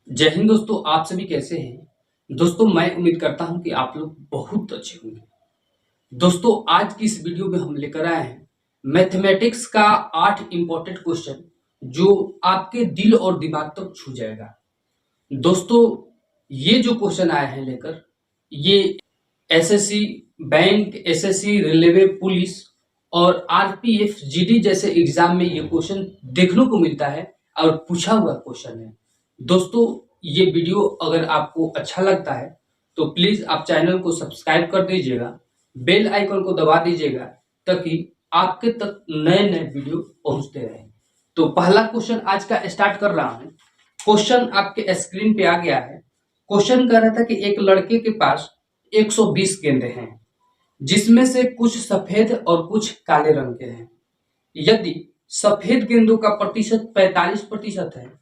जय हिंद दोस्तों, आप सभी कैसे हैं। दोस्तों मैं उम्मीद करता हूं कि आप लोग बहुत अच्छे होंगे। दोस्तों आज की इस वीडियो में हम लेकर आए हैं मैथमेटिक्स का 8 इंपॉर्टेंट क्वेश्चन जो आपके दिल और दिमाग तक छू जाएगा। दोस्तों ये जो क्वेश्चन आए हैं लेकर, ये SSC bank, SSC railway police और आरपीएफ जीडी जैसे एग्जाम में ये क्वेश्चन देखने को मिलता है और पूछा हुआ क्वेश्चन है। दोस्तों ये वीडियो अगर आपको अच्छा लगता है तो प्लीज आप चैनल को सब्सक्राइब कर दीजिएगा, बेल आइकन को दबा दीजिएगा ताकि आपके तक नए नए वीडियो पहुंचते रहें। तो पहला क्वेश्चन आज का स्टार्ट कर रहा हूं। क्वेश्चन आपके स्क्रीन पे आ गया है। क्वेश्चन कह रहा था कि एक लड़के के पास 120 गेंदें हैं जिसमें से कुछ सफेद और कुछ काले रंग के हैं। यदि सफेद गेंदों का प्रतिशत 45% है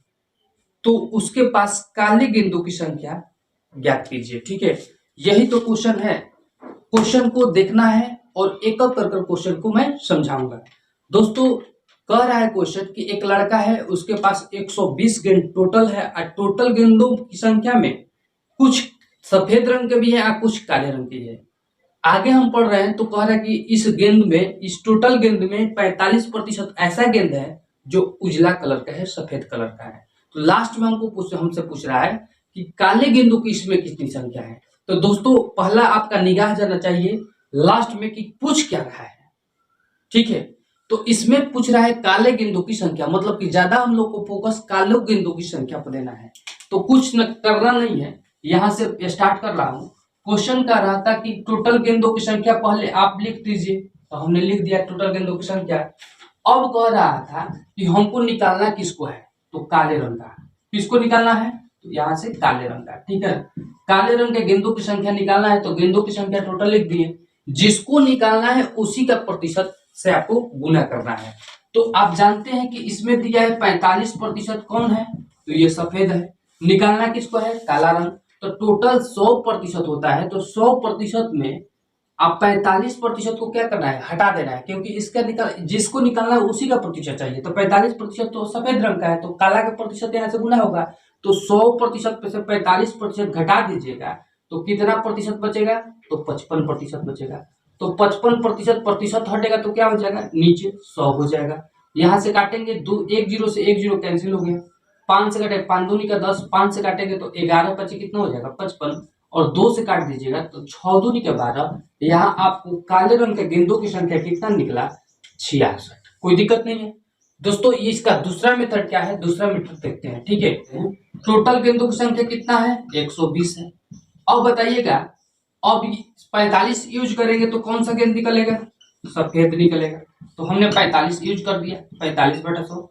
तो उसके पास काले गेंदों की संख्या ज्ञात कीजिए। ठीक है, यही तो क्वेश्चन है। क्वेश्चन को देखना है और एक एक कर क्वेश्चन को मैं समझाऊंगा। दोस्तों कह रहा है क्वेश्चन कि एक लड़का है, उसके पास 120 गेंद टोटल है और टोटल गेंदों की संख्या में कुछ सफेद रंग के भी है और कुछ काले रंग की है। आगे हम पढ़ रहे हैं तो कह रहा है कि इस गेंद में, इस टोटल गेंद में 45% ऐसा गेंद है जो उजला कलर का है, सफेद कलर का है। तो लास्ट में हमसे पूछ रहा है कि काले गेंदों की इसमें कितनी संख्या है। तो दोस्तों पहला आपका निगाह जाना चाहिए लास्ट में कि पूछ क्या रहा है। ठीक है, तो इसमें पूछ रहा है काले गेंदों की संख्या, मतलब कि ज्यादा हम लोग को फोकस काले गेंदों की संख्या पर देना है। तो कुछ न करना नहीं है, यहां से स्टार्ट कर रहा हूं। क्वेश्चन का रहा था कि टोटल गेंदों की संख्या पहले आप लिख दीजिए, तो हमने लिख दिया टोटल गेंदों की संख्या। अब कह रहा था कि हमको निकालना किसको है, तो काले रंग का। किसको निकालना है, तो यहाँ से काले रंग का। ठीक है, काले रंग के गेंदों की संख्या निकालना है तो गेंदों की संख्या टोटल लिख दिए। जिसको निकालना है उसी का प्रतिशत से आपको गुना करना है। तो आप जानते हैं कि इसमें दिया है 45% कौन है, तो ये सफेद है। निकालना किसको है, काला रंग। तो टोटल 100% होता है, तो 100% में आप 45% को क्या करना है, हटा देना है, क्योंकि इसका जिसको निकालना है उसी का प्रतिशत चाहिए। तो 45% तो सफेद रंग का है, तो काला का प्रतिशत यहाँ से गुना होगा। तो 100% पे से 45% घटा दीजिएगा तो कितना प्रतिशत बचेगा, तो 55% बचेगा। तो 55% प्रतिशत हटेगा तो क्या हो जाएगा, नीचे 100 हो जाएगा। यहाँ से काटेंगे, एक जीरो से एक जीरो कैंसिल हो गया। 5 से काटे 5 दूनी का 10, 5 से काटेंगे तो 11 पचे कितना हो जाएगा, 55। और 2 से काट दीजिएगा तो 6 दूनी का 12। यहाँ आपको काले रंग के गेंदों की संख्या कितना निकला, 66। कोई दिक्कत नहीं है। दोस्तों इसका दूसरा मेथड क्या है, दूसरा मेथड देखते हैं। ठीक है, टोटल गेंदों की संख्या कितना है, 120 है। अब बताइएगा, अब 45 यूज करेंगे तो कौन सा गेंद निकलेगा, सफेद निकलेगा। तो हमने 45 यूज कर दिया, 45/100।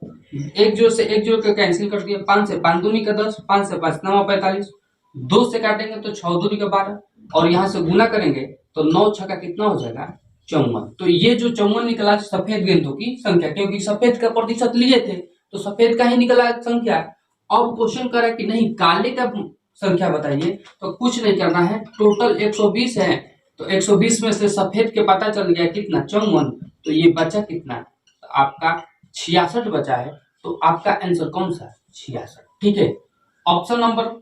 एक जीरो से एक जीरो को कैंसिल कर दिया, 5 से 5 दूनी का 10, 5 से 5 9 45। 2 से काटेंगे तो 6 दूनी का 12, और यहाँ से गुना करेंगे तो 9 छक्का कितना हो जाएगा, 54। तो ये जो 54 निकला सफेद गेंदों की संख्या, क्योंकि सफेद का प्रतिशत लिए थे तो सफेद का ही निकला संख्या। अब क्वेश्चन करा कि नहीं काले का संख्या बताइए, तो कुछ नहीं करना है। टोटल 120 है, तो 120 में से सफेद के पता चल गया कितना, 54। तो ये बचा कितना, तो आपका 66 बचा है। तो आपका आंसर कौन सा, 66। ठीक है, ऑप्शन नंबर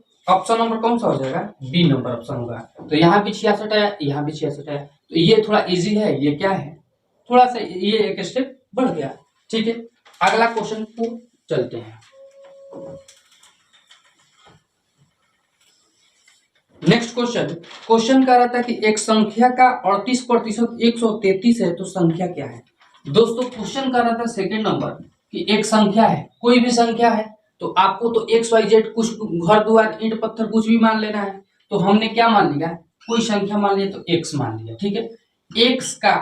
कौन सा हो जाएगा, बी नंबर ऑप्शन होगा। तो यहाँ भी 66 आया, यहाँ भी 66 आया। तो ये थोड़ा इजी है, ये क्या है, थोड़ा सा ये एक स्टेप बढ़ गया। ठीक है, अगला क्वेश्चन को चलते हैं। नेक्स्ट क्वेश्चन कह रहा था कि एक संख्या का 38% 133 है तो संख्या क्या है। दोस्तों क्वेश्चन कर रहा था सेकंड नंबर कि एक संख्या है, कोई भी संख्या है, तो आपको तो XYZ कुछ घर द्वार ईंट पत्थर कुछ भी मान लेना है। तो हमने क्या मान लिया, कोई संख्या मान लिया तो x मान लिया। ठीक है, x का,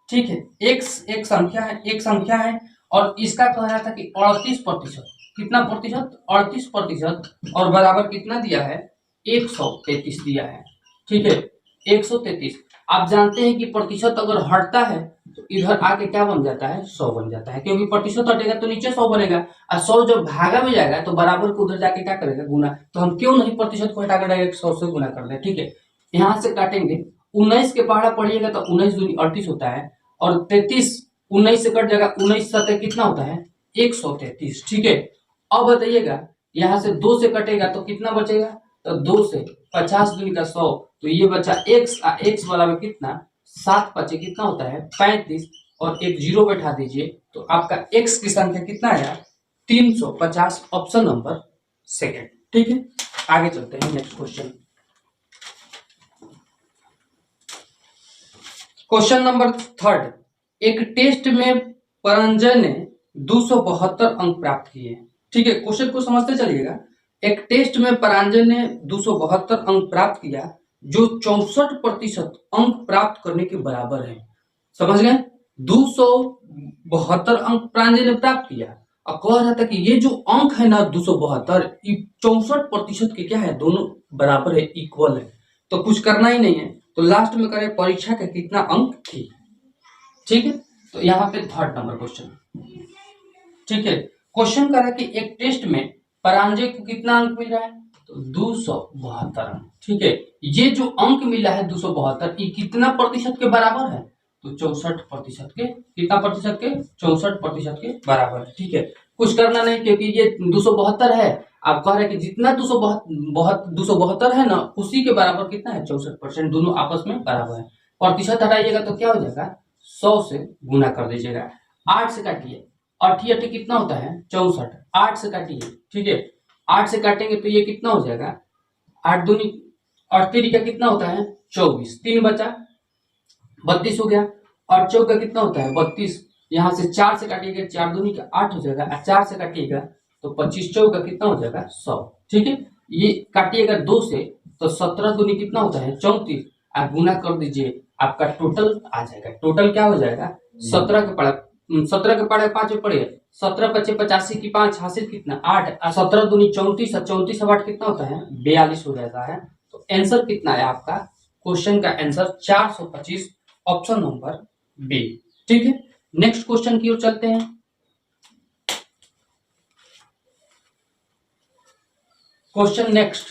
ठीक है, x एक संख्या है और इसका कह रहा था कि 38%, कितना प्रतिशत, 38%, और बराबर कितना दिया है, 133 दिया है। ठीक है, 133। आप जानते हैं कि प्रतिशत अगर हटता है तो इधर आके क्या बन जाता है, 100 बन जाता है, क्योंकि प्रतिशत हटेगा तो नीचे 100 बनेगा, और 100 जब भागा में जाएगा तो बराबर को उधर जाके क्या करेगा, गुना। तो हम क्यों नहीं प्रतिशत को हटाकर डायरेक्ट 100 से गुना कर दें। ठीक है, यहाँ से काटेंगे, 19 के पहाड़ा पढ़िएगा तो 19 दूनी 38 होता है, और 33 19 से कट जाएगा, 19 7 कितना होता है, 133। ठीक है, अब बताइएगा यहाँ से 2 से कटेगा तो कितना बचेगा, तो 2 से 50 दूनी का 100, तो ये बचा x, x वाला में कितना 7 बचे, कितना होता है 35, और एक जीरो बैठा दीजिए तो आपका x की संख्या कितना आया 350, ऑप्शन नंबर सेकंड। ठीक है, आगे चलते हैं next question. Question number third, एक टेस्ट में परंजय ने 272 अंक प्राप्त किए। ठीक है, क्वेश्चन को समझते चलिएगा। एक टेस्ट में परांजय ने 272 अंक प्राप्त किया जो 64% अंक प्राप्त करने के बराबर है। समझ गए, 272 अंक परांजय ने प्राप्त किया और कह रहा था कि ये जो अंक है ना 272, 64% के क्या है, दोनों बराबर है, इक्वल है। तो कुछ करना ही नहीं है, तो लास्ट में करें परीक्षा का कितना अंक थी। ठीक है, तो यहाँ पे थर्ड नंबर क्वेश्चन। ठीक है, क्वेश्चन करा कि एक टेस्ट में परांजय को कितना अंक मिल रहा है, तो 272 अंक। ठीक है, ये जो अंक मिला है 272, ये कितना प्रतिशत के बराबर है, तो 64% के, कितना प्रतिशत के, 64% के बराबर है। ठीक है, कुछ करना नहीं, क्योंकि ये 272 है, आप कह रहे हैं कि जितना 272 है ना उसी के बराबर कितना है 64%, दोनों आपस में बराबर है। प्रतिशत हटाइएगा तो क्या हो जाएगा, 100 से गुना कर दीजिएगा। 8 से काटिए, 8 कितना होता है 64, 8 से काटिए। ठीक है, 8 से काटेंगे तो ये कितना हो जाएगा, 8 दूनी 8 का कितना होता है 24, 3 बचा 32 हो गया, और चौक का कितना होता है 32, यहाँ से 4 से काटिएगा, 4 दूनी का 8 हो जाएगा, 4 से काटिएगा तो 25 चौक का कितना हो जाएगा 100। ठीक है, ये काटिएगा 2 से तो 17 दूनी कितना होता है 34, आप गुना कर दीजिए, आपका टोटल आ जाएगा। टोटल क्या हो जाएगा, 17 के पढ़े 5 में पढ़े 17 बच्चे 85 की 5 हासिल कितना 8, 17 दूनी 34, 34 से 8 कितना होता है 42 हो जाता है। तो आंसर कितना है आपका, क्वेश्चन का आंसर 425, ऑप्शन नंबर बी। ठीक है, नेक्स्ट क्वेश्चन की ओर चलते हैं। क्वेश्चन नेक्स्ट,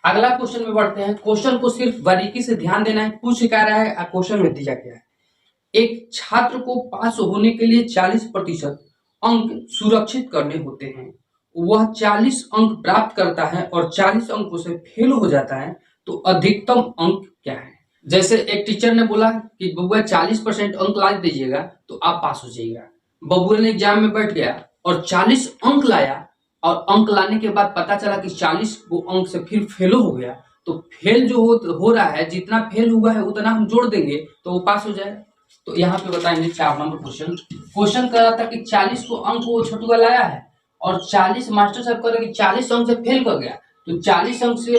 अगला क्वेश्चन में बढ़ते हैं। क्वेश्चन को सिर्फ बारीकी से ध्यान देना है, पूछ क्या रहा है क्वेश्चन में दिया गया है। एक छात्र को पास होने के लिए 40% अंक सुरक्षित करने होते हैं, वह 40 अंक प्राप्त करता है और 40 अंकों से फेल हो जाता है, तो अधिकतम अंक क्या है। जैसे एक टीचर ने बोला कि बबुआ 40% अंक ला दीजिएगा तो आप पास हो जाइएगा। बबुआ ने एग्जाम में बैठ गया और 40 अंक लाया, और अंक लाने के बाद पता चला कि 40 वो अंक से फिर फेल हो गया, तो फेल जो हो रहा है, जितना फेल हुआ है उतना हम जोड़ देंगे तो वो पास हो जाएगा। तो यहाँ पे बताएंगे 4 नंबर क्वेश्चन। क्वेश्चन कर रहा था कि 40 को अंक वो छोटुआ लाया है और 40 मास्टर साहब कह रहे कि 40 अंक से फेल कर गया, तो 40 अंक से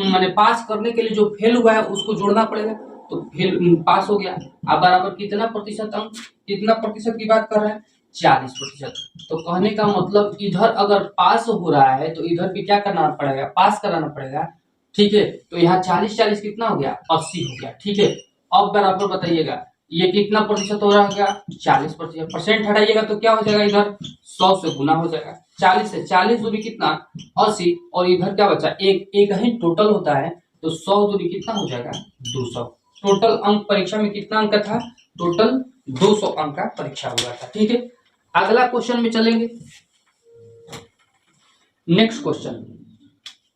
माने पास करने के लिए जो फेल हुआ है उसको जोड़ना पड़ेगा, तो फेल पास हो गया। अब बराबर कितना प्रतिशत अंक, कितना प्रतिशत की बात कर रहा है 40%। तो कहने का मतलब इधर अगर पास हो रहा है तो इधर भी क्या करना पड़ेगा, पास कराना पड़ेगा। ठीक है, तो यहाँ 40 कितना हो गया 80 हो गया। ठीक है, अब बराबर बताइएगा ये कितना प्रतिशत हो रहा है 40%, परसेंट हटाइएगा तो क्या हो जाएगा, इधर 100 से गुना हो जाएगा। 40 से 40 दूनी कितना 80, और इधर क्या बचा एक ही टोटल होता है, तो 100 दूनी कितना हो जाएगा 200। टोटल अंक परीक्षा में कितना अंक था, टोटल 200 अंक का परीक्षा हुआ था। ठीक है, अगला क्वेश्चन में चलेंगे। नेक्स्ट क्वेश्चन,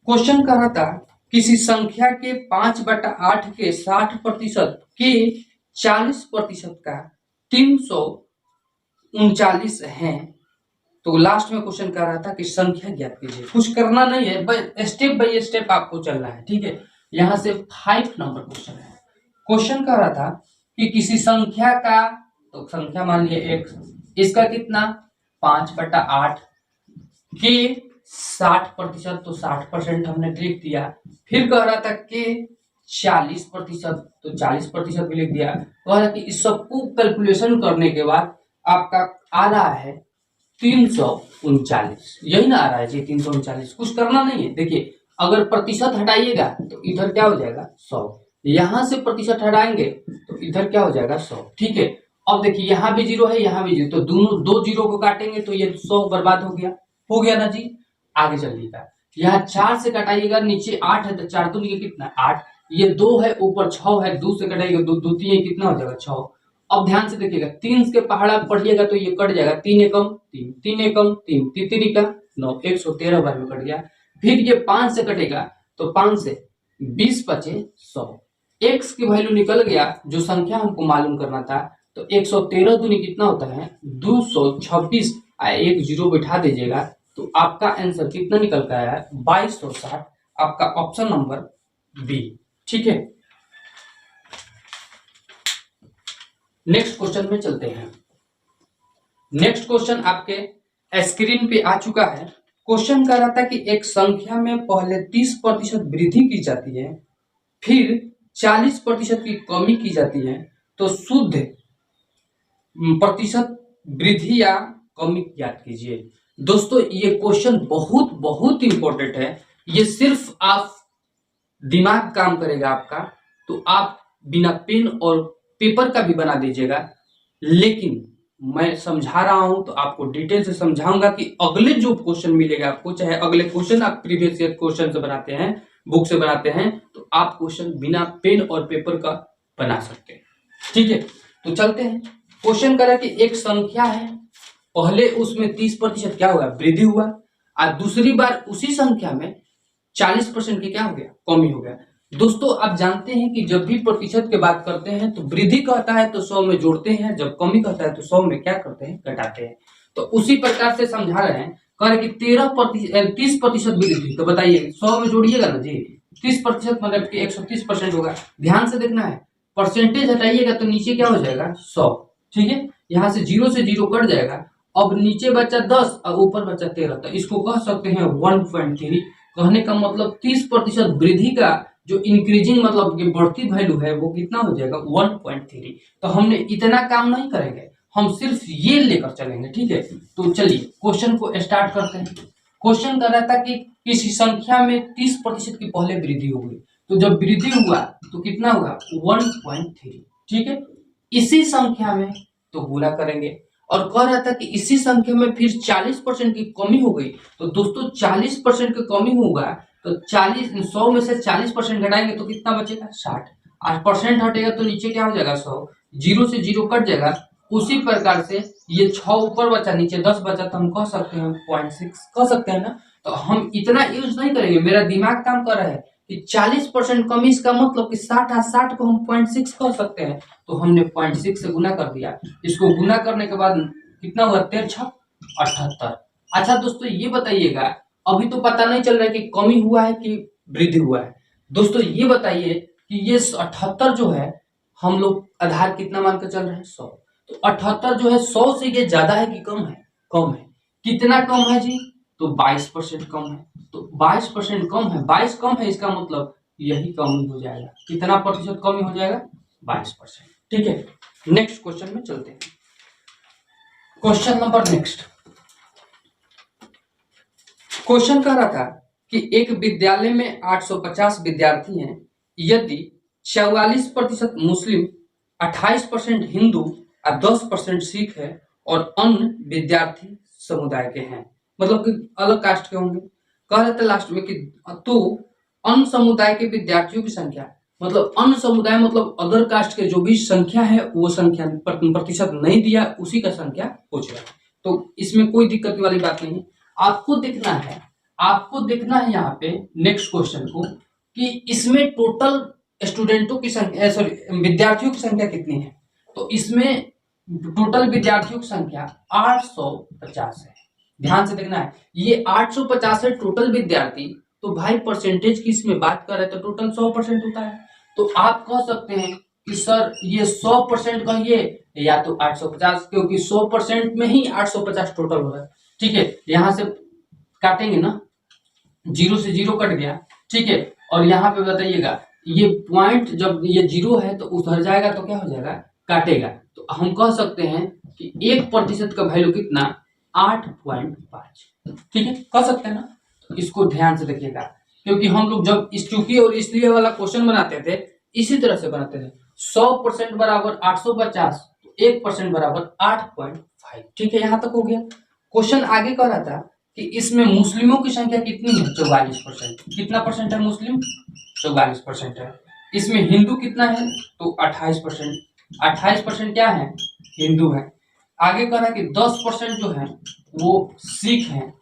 क्वेश्चन कह रहा था किसी संख्या के 5/8 के 60% के 40% का 339 है। तो लास्ट में क्वेश्चन कर रहा था कि संख्या ज्ञात कीजिए। कुछ करना नहीं है, बस स्टेप बाय स्टेप आपको चलना है। ठीक है, यहां से 5 नंबर क्वेश्चन है। क्वेश्चन कर रहा था कि किसी संख्या का, तो संख्या मान लिया x, इसका कितना 5/8 के 60%, तो 60% हमने लिख दिया। फिर कह रहा था कि 40%, तो 40% भी लिख दिया। कह रहा कि इस सबको कैलकुलेशन करने के बाद आपका आ रहा है 339, यही ना आ रहा है जी 339। कुछ करना नहीं है, देखिए अगर प्रतिशत हटाइएगा तो इधर क्या हो जाएगा 100, यहां से प्रतिशत हटाएंगे तो इधर क्या हो जाएगा 100। ठीक है, अब देखिए यहाँ भी 0 है, यहाँ भी 0, तो दोनों 2 0 को काटेंगे तो ये 100 बर्बाद हो गया ना जी। आगे चलिएगा, यहाँ 4 से कटाइएगा, नीचे 8 है तो 4 दूनी का कितना 8, ये 2 है ऊपर 6 है, 2 से कटाइएगा 2 2 3 कितना हो जाएगा 6। अब ध्यान से देखिएगा 3 के पहाड़ा पढ़िएगा तो ये कट जाएगा, 3 एकम 3, 3 एकम 3, 3 का 9, 113 बार में कट गया। फिर ये 5 से कटेगा तो 5 से 20 बचे 100। x की वैल्यू निकल गया, जो संख्या हमको मालूम करना था। तो 113 दूनी कितना होता है 226, एक जीरो बैठा दीजिएगा तो आपका आंसर कितना निकल कर आया 2260, आपका ऑप्शन नंबर बी। ठीक है, नेक्स्ट क्वेश्चन में चलते हैं। नेक्स्ट क्वेश्चन आपके स्क्रीन पे आ चुका है। क्वेश्चन कह रहा था कि एक संख्या में पहले 30% वृद्धि की जाती है, फिर 40% की कमी की जाती है, तो शुद्ध प्रतिशत वृद्धि या कमी ज्ञात कीजिए। दोस्तों ये क्वेश्चन बहुत बहुत इंपॉर्टेंट है। ये सिर्फ आप दिमाग काम करेगा आपका, तो आप बिना पेन और पेपर का भी बना दीजिएगा, लेकिन मैं समझा रहा हूं तो आपको डिटेल से समझाऊंगा कि अगले जो क्वेश्चन मिलेगा आपको, चाहे अगले क्वेश्चन आप प्रीवियस ईयर क्वेश्चन से बनाते हैं, बुक से बनाते हैं, तो आप क्वेश्चन बिना पेन और पेपर का बना सकते हैं। ठीक है, तो चलते हैं। क्वेश्चन करा कि एक संख्या है, पहले उसमें 30% क्या हुआ वृद्धि हुआ, और दूसरी बार उसी संख्या में 40% की क्या हो गया कमी हो गया। दोस्तों आप जानते हैं कि जब भी प्रतिशत की बात करते हैं तो वृद्धि कहता है तो 100 में जोड़ते हैं, जब कमी कहता है तो 100 में क्या करते हैं घटाते हैं। तो उसी प्रकार से समझा रहे हैं, कह रहे कि 30% वृद्धि, तो बताइए 100 में जोड़िएगा ना जी, 30% मतलब कि 130% होगा। ध्यान से देखना है, परसेंटेज हटाइएगा तो नीचे क्या हो जाएगा 100। ठीक है, यहाँ से जीरो कट जाएगा। अब नीचे बचा 10 और ऊपर बचा 13, तो इसको कह सकते हैं 1.3। कहने का मतलब 30% वृद्धि का जो इंक्रीजिंग मतलब कि बढ़ती वैल्यू है वो कितना हो जाएगा 1.3। तो हमने इतना काम नहीं करेंगे, हम सिर्फ ये लेकर चलेंगे। ठीक है, तो चलिए क्वेश्चन को स्टार्ट करते हैं। क्वेश्चन कर रहा था कि किसी संख्या में 30% की पहले वृद्धि हो गई, तो जब वृद्धि हुआ तो कितना होगा 1.3। ठीक है, इसी संख्या में तो गुणा करेंगे, और कह रहा था कि इसी संख्या में फिर 40% की कमी हो गई। तो दोस्तों 40% की कमी होगा तो 100 में से 40% घटाएंगे तो कितना बचेगा 60, और परसेंट हटेगा तो नीचे क्या हो जाएगा 100, जीरो से जीरो कट जाएगा। उसी प्रकार से ये 6 ऊपर बचा, नीचे 10 बचा, तो हम कह सकते हैं 0.6 कह सकते हैं ना। तो हम इतना यूज नहीं करेंगे, मेरा दिमाग काम कर रहा है कि 40% कमी, इसका मतलब कि 60 है, 60 को हम 0.6 कह सकते हैं। तो हमने 0.6 से गुना कर दिया। इसको गुना करने के बाद कितना हुआ 13 78। अच्छा दोस्तों ये बताइएगा, अभी तो पता नहीं चल रहा है कि कमी हुआ है कि वृद्धि हुआ है। दोस्तों ये बताइए कि ये 78 जो है, हम लोग आधार कितना मानकर चल रहे हैं 100, तो 78 जो है 100 से ये ज्यादा है कि कम है, कम है। कितना कम है जी, तो 22% कम है। तो 22% कम है, 22 कम है, इसका मतलब यही कमी हो जाएगा। कितना प्रतिशत कमी हो जाएगा 22%। ठीक है, नेक्स्ट क्वेश्चन में चलते हैं। Question number next. क्वेश्चन कह रहा था कि एक विद्यालय में 850 विद्यार्थी हैं, यदि 44% मुस्लिम, 28% हिंदू और 10% सिख है, और अन्य विद्यार्थी समुदाय के हैं, मतलब कि अलग कास्ट के होंगे। कह रहे थे लास्ट में कि तो अन्य समुदाय के विद्यार्थियों की संख्या, मतलब अन्य समुदाय मतलब अदर कास्ट के जो भी संख्या है वो संख्या प्रतिशत नहीं दिया, उसी का संख्या पूछ रहा है। तो इसमें कोई दिक्कत वाली बात नहीं है। आपको देखना है यहाँ पे नेक्स्ट क्वेश्चन को कि इसमें टोटल स्टूडेंटों की संख्या, सॉरी विद्यार्थियों की संख्या कितनी है। तो इसमें टोटल विद्यार्थियों की संख्या 850 है। ध्यान से देखना है, ये 850 है टोटल विद्यार्थी। तो भाई परसेंटेज की इसमें बात कर रहे हैं तो टोटल 100% होता है। तो आप कह सकते हैं कि सर ये 100% कहिए या तो 850, क्योंकि 100% में ही 850 टोटल हो रहा है। ठीक है, यहां से काटेंगे ना, जीरो से जीरो कट गया। ठीक है, और यहाँ पे बताइएगा ये पॉइंट जब ये जीरो है तो उधर जाएगा तो क्या हो जाएगा काटेगा। तो हम कह सकते हैं कि 1% का वैल्यू कितना 8.5। ठीक है, कह सकते हैं ना। तो इसको ध्यान से देखिएगा, क्योंकि हम लोग जब इस चूंकि और इसलिए वाला क्वेश्चन बनाते थे इसी तरह से बनाते थे। 100% बराबर 850, तो 1% बराबर 8.5। ठीक है, यहाँ तक हो गया। क्वेश्चन आगे कह रहा था कि इसमें मुस्लिमों की संख्या कितनी है 44%। कितना परसेंट है मुस्लिम 44% है। इसमें हिंदू कितना है तो 28%, 28% क्या है हिंदू है। आगे कह रहा है कि 10% जो है वो सिख है,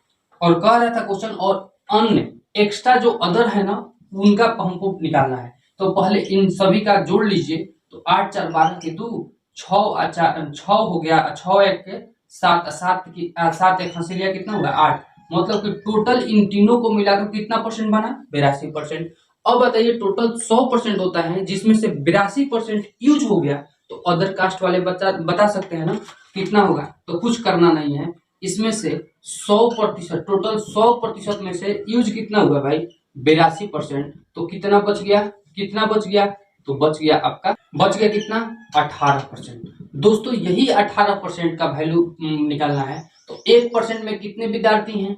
और कह रहा था क्वेश्चन और अन्य एक्स्ट्रा जो अदर है ना उनका हमको निकालना है। तो पहले इन सभी का जोड़ लीजिए। तो 8 4 12 के 2 6 6 हो गया, 6 1 के 7 7 की 7 1 हंसिलिया कितना होगा 8। मतलब कि टोटल इन तीनों को मिलाकर कितना परसेंट बना 82%। अब बताइए टोटल 100% होता है जिसमें से 82% यूज हो गया तो अदर कास्ट वाले बता सकते हैं ना कितना होगा। तो कुछ करना नहीं है, इसमें से 100% टोटल 100% में से यूज कितना हुआ भाई 82%। तो कितना बच गया, कितना बच गया, तो बच गया आपका, बच गया कितना 18%। दोस्तों यही 18% का वैल्यू निकालना है। तो 1% में कितने विद्यार्थी हैं,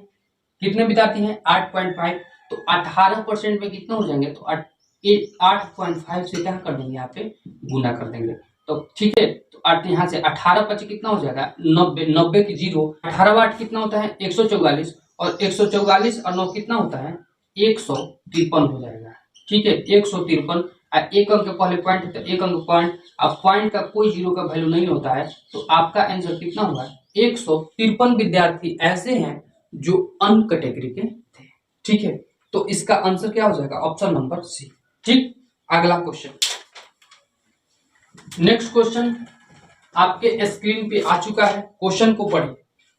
कितने विद्यार्थी हैं 8.5। तो 18% में कितने हो जाएंगे, तो 8.5 से क्या कर देंगे यहाँ पे गुना कर देंगे। तो ठीक है, तो यहाँ से 18 पचे कितना हो जाएगा 90, 90 की 0, 18 8 कितना होता है 144, और 144 और 9 कितना होता है 153 हो जाएगा। ठीक है 153। एक अंक पहले पॉइंट होता है, एक अंक पॉइंट, अब पॉइंट का कोई जीरो का वैल्यू नहीं होता है। तो आपका आंसर कितना होगा 153 विद्यार्थी ऐसे हैं जो अन कैटेगरी के थे। ठीक है, तो इसका आंसर क्या हो जाएगा ऑप्शन नंबर सी। ठीक, अगला क्वेश्चन, नेक्स्ट क्वेश्चन आपके स्क्रीन पे आ चुका है। क्वेश्चन को पढ़िए।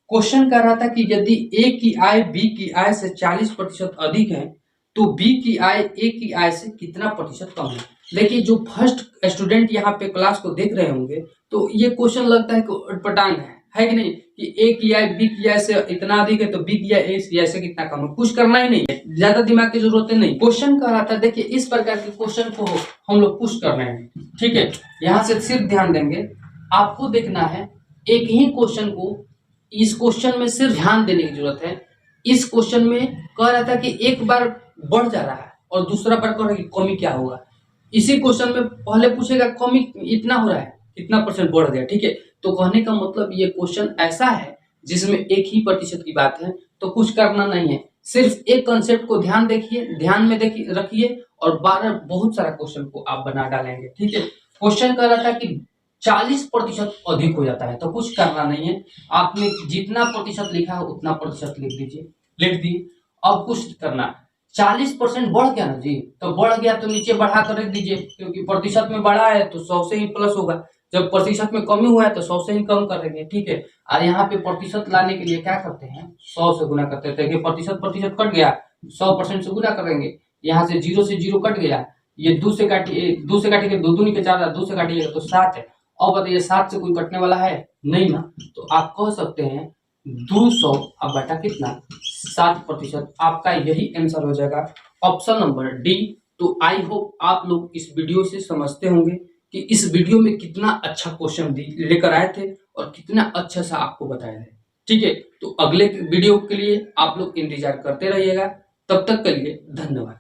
क्वेश्चन कह रहा था कि यदि ए की आय बी की आय से 40% अधिक है तो बी की आय ए की आय से कितना प्रतिशत कम है। देखिए जो फर्स्ट स्टूडेंट यहाँ पे क्लास को देख रहे होंगे तो ये क्वेश्चन लगता है कि उटपटांग है कि नहीं, कि ए की आय बी की आय से इतना अधिक है तो बी की आय ए की आय से कितना कम है। कुछ करना ही नहीं है, ज्यादा दिमाग की जरूरत नहीं। क्वेश्चन कह रहा था, देखिए इस प्रकार के क्वेश्चन को हम लोग पुश कर रहे हैं। ठीक है, यहाँ से सिर्फ ध्यान देंगे, आपको देखना है एक ही क्वेश्चन को, इस क्वेश्चन में सिर्फ ध्यान देने की जरूरत है। इस क्वेश्चन में कह रहा था कि एक बार बढ़ जा रहा है और दूसरा बार कह रहा है कि कमी क्या होगा। इसी क्वेश्चन में पहले पूछेगा कमी इतना हो रहा है, कितना परसेंट बढ़ गया। ठीक है, तो कहने का मतलब ये क्वेश्चन ऐसा है जिसमें एक ही प्रतिशत की बात है। तो कुछ करना नहीं है, सिर्फ एक कंसेप्ट को ध्यान देखिए, ध्यान में देखिए रखिए, और 12 बहुत सारा क्वेश्चन को आप बना डालेंगे। ठीक है, क्वेश्चन कह रहा था कि 40% अधिक हो जाता है, तो कुछ करना नहीं है, आपने जितना प्रतिशत लिखा है उतना प्रतिशत लिख दीजिए, लिख दिए। अब कुछ करना, 40% बढ़ गया ना जी, तो बढ़ गया तो नीचे बढ़ा कर रख दीजिए, क्योंकि प्रतिशत में बढ़ा है तो 100 से ही प्लस होगा, जब प्रतिशत में कमी हुआ है तो 100 से ही कम कर देंगे। ठीक है, और यहाँ पे प्रतिशत लाने के लिए क्या करते हैं 100 से गुना करते थे, कि प्रतिशत कट गया 100% से गुना करेंगे, यहाँ से 0 से 0 कट गया, ये 2 से काटिए, 2 से काटिए 2 दूनी के 4, 2 से काटिएगा तो 7 है। और बताइए 7 से कोई कटने वाला है नहीं ना, तो आप कह सकते हैं 200 अब बटा कितना 7%। आपका यही आंसर हो जाएगा ऑप्शन नंबर डी। तो आई होप आप लोग इस वीडियो से समझते होंगे कि इस वीडियो में कितना अच्छा क्वेश्चन लेकर आए थे और कितना अच्छा सा आपको बताया है। ठीक है, तो अगले वीडियो के लिए आप लोग इंतजार करते रहिएगा। तब तक के लिए धन्यवाद।